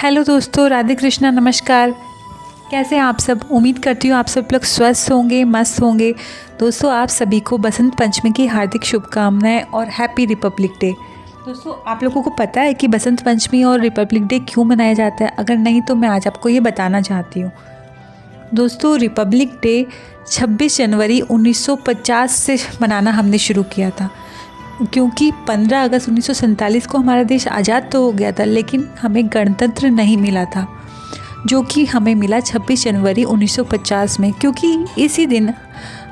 Hello दोस्तों, राधे कृष्णा, नमस्कार। कैसे हैं आप सब? उम्मीद करती हूँ आप सब लोग स्वस्थ होंगे, मस्त होंगे। दोस्तों, आप सभी को बसंत पंचमी की हार्दिक शुभकामनाएं और हैप्पी रिपब्लिक डे। दोस्तों, आप लोगों को पता है कि बसंत पंचमी और रिपब्लिक डे क्यों मनाया जाता है? अगर नहीं तो मैं आज आपको ये बताना चाहती हूँ। दोस्तों, रिपब्लिक डे 26 जनवरी 1950 से मनाना हमने शुरू किया था, क्योंकि 15 अगस्त 1947 को हमारा देश आज़ाद तो हो गया था, लेकिन हमें गणतंत्र नहीं मिला था, जो कि हमें मिला 26 जनवरी 1950 में, क्योंकि इसी दिन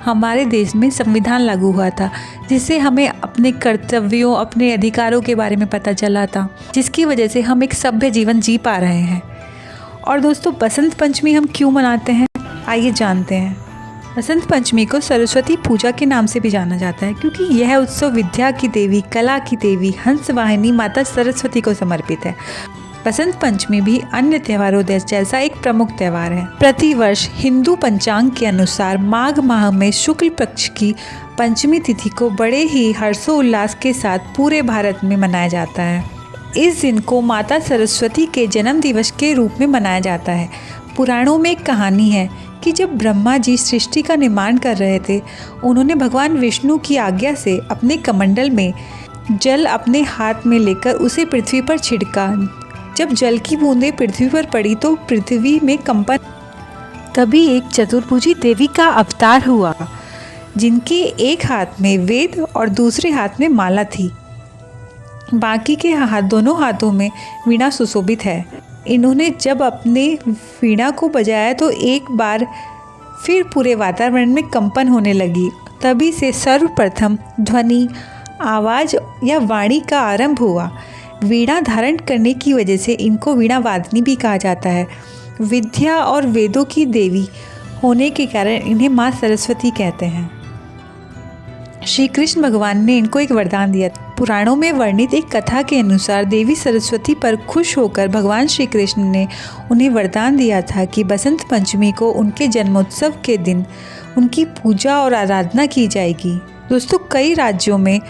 हमारे देश में संविधान लागू हुआ था, जिससे हमें अपने कर्तव्यों, अपने अधिकारों के बारे में पता चला था, जिसकी वजह से हम एक सभ्य जीवन जी पा रहे हैं। और दोस्तों, बसंत पंचमी हम क्यों मनाते हैं, आइए जानते हैं। बसंत पंचमी को सरस्वती पूजा के नाम से भी जाना जाता है, क्योंकि यह उत्सव विद्या की देवी, कला की देवी, हंस वाहिनी माता सरस्वती को समर्पित है। बसंत पंचमी भी अन्य त्योहारों जैसा एक प्रमुख त्यौहार है। प्रतिवर्ष हिंदू पंचांग के अनुसार माघ माह में शुक्ल पक्ष की पंचमी तिथि को बड़े ही हर्षोल्लास के साथ पूरे भारत में मनाया जाता है। इस दिन को माता सरस्वती के जन्म दिवस के रूप में मनाया जाता है। पुराणों में एक कहानी है कि जब ब्रह्मा जी सृष्टि का निर्माण कर रहे थे, उन्होंने भगवान विष्णु की आज्ञा से अपने कमंडल में जल अपने हाथ में लेकर उसे पृथ्वी पर छिड़का। जब जल की बूंदें पृथ्वी पर पड़ी तो पृथ्वी में कंपन। तभी एक चतुर्भुजी देवी का अवतार हुआ, जिनके एक हाथ में वेद और दूसरे हाथ में माला थी। बाकी के दोनों हाथों में वीणा सुशोभित है। इन्होंने जब अपने वीणा को बजाया तो एक बार फिर पूरे वातावरण में कंपन होने लगी। तभी से सर्वप्रथम ध्वनि, आवाज़ या वाणी का आरंभ हुआ। वीणा धारण करने की वजह से इनको वीणा वादनी भी कहा जाता है। विद्या और वेदों की देवी होने के कारण इन्हें माँ सरस्वती कहते हैं। श्री कृष्ण भगवान ने इनको एक वरदान दिया। पुराणों में वर्णित एक कथा के अनुसार देवी सरस्वती पर खुश होकर भगवान श्री कृष्ण ने उन्हें वरदान दिया था कि बसंत पंचमी को उनके जन्मोत्सव के दिन उनकी पूजा और आराधना की जाएगी। दोस्तों, कई राज्यों में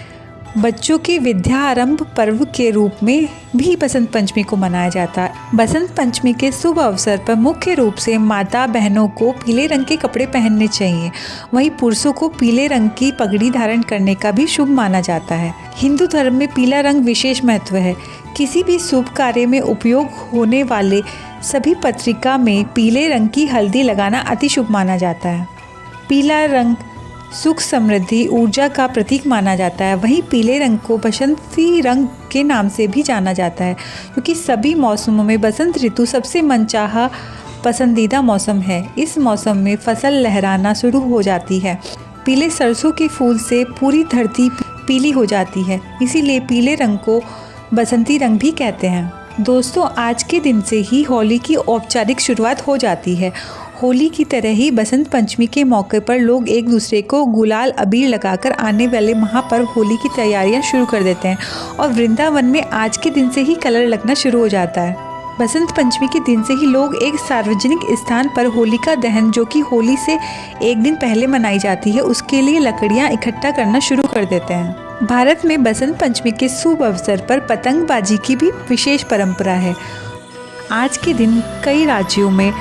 बच्चों के विद्या आरंभ पर्व के रूप में भी बसंत पंचमी को मनाया जाता है। बसंत पंचमी के शुभ अवसर पर मुख्य रूप से माता बहनों को पीले रंग के कपड़े पहनने चाहिए। वहीं पुरुषों को पीले रंग की पगड़ी धारण करने का भी शुभ माना जाता है। हिंदू धर्म में पीला रंग विशेष महत्व है। किसी भी शुभ कार्य में उपयोग होने वाले सभी पत्रिका में पीले रंग की हल्दी लगाना अति शुभ माना जाता है। पीला रंग सुख, समृद्धि, ऊर्जा का प्रतीक माना जाता है। वहीं पीले रंग को बसंती रंग के नाम से भी जाना जाता है, क्योंकि सभी मौसमों में बसंत ऋतु सबसे मनचाहा पसंदीदा मौसम है। इस मौसम में फसल लहराना शुरू हो जाती है। पीले सरसों के फूल से पूरी धरती पीली हो जाती है, इसीलिए पीले रंग को बसंती रंग भी कहते हैं। दोस्तों, आज के दिन से ही होली की औपचारिक शुरुआत हो जाती है। होली की तरह ही बसंत पंचमी के मौके पर लोग एक दूसरे को गुलाल अबीर लगाकर आने वाले महापर्व होली की तैयारियां शुरू कर देते हैं, और वृंदावन में आज के दिन से ही कलर लगना शुरू हो जाता है। बसंत पंचमी के दिन से ही लोग एक सार्वजनिक स्थान पर होलिका दहन, जो कि होली से एक दिन पहले मनाई जाती है, उसके लिए लकड़ियाँ इकट्ठा करना शुरू कर देते हैं। भारत में बसंत पंचमी के शुभ अवसर पर पतंगबाजी की भी विशेष परंपरा है। आज के दिन कई राज्यों में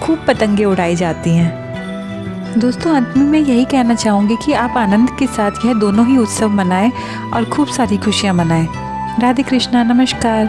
खूब पतंगे उड़ाई जाती हैं। दोस्तों, अंत में मैं यही कहना चाहूँगी कि आप आनंद के साथ यह दोनों ही उत्सव मनाएं और खूब सारी खुशियाँ मनाएं। राधे कृष्णा, नमस्कार।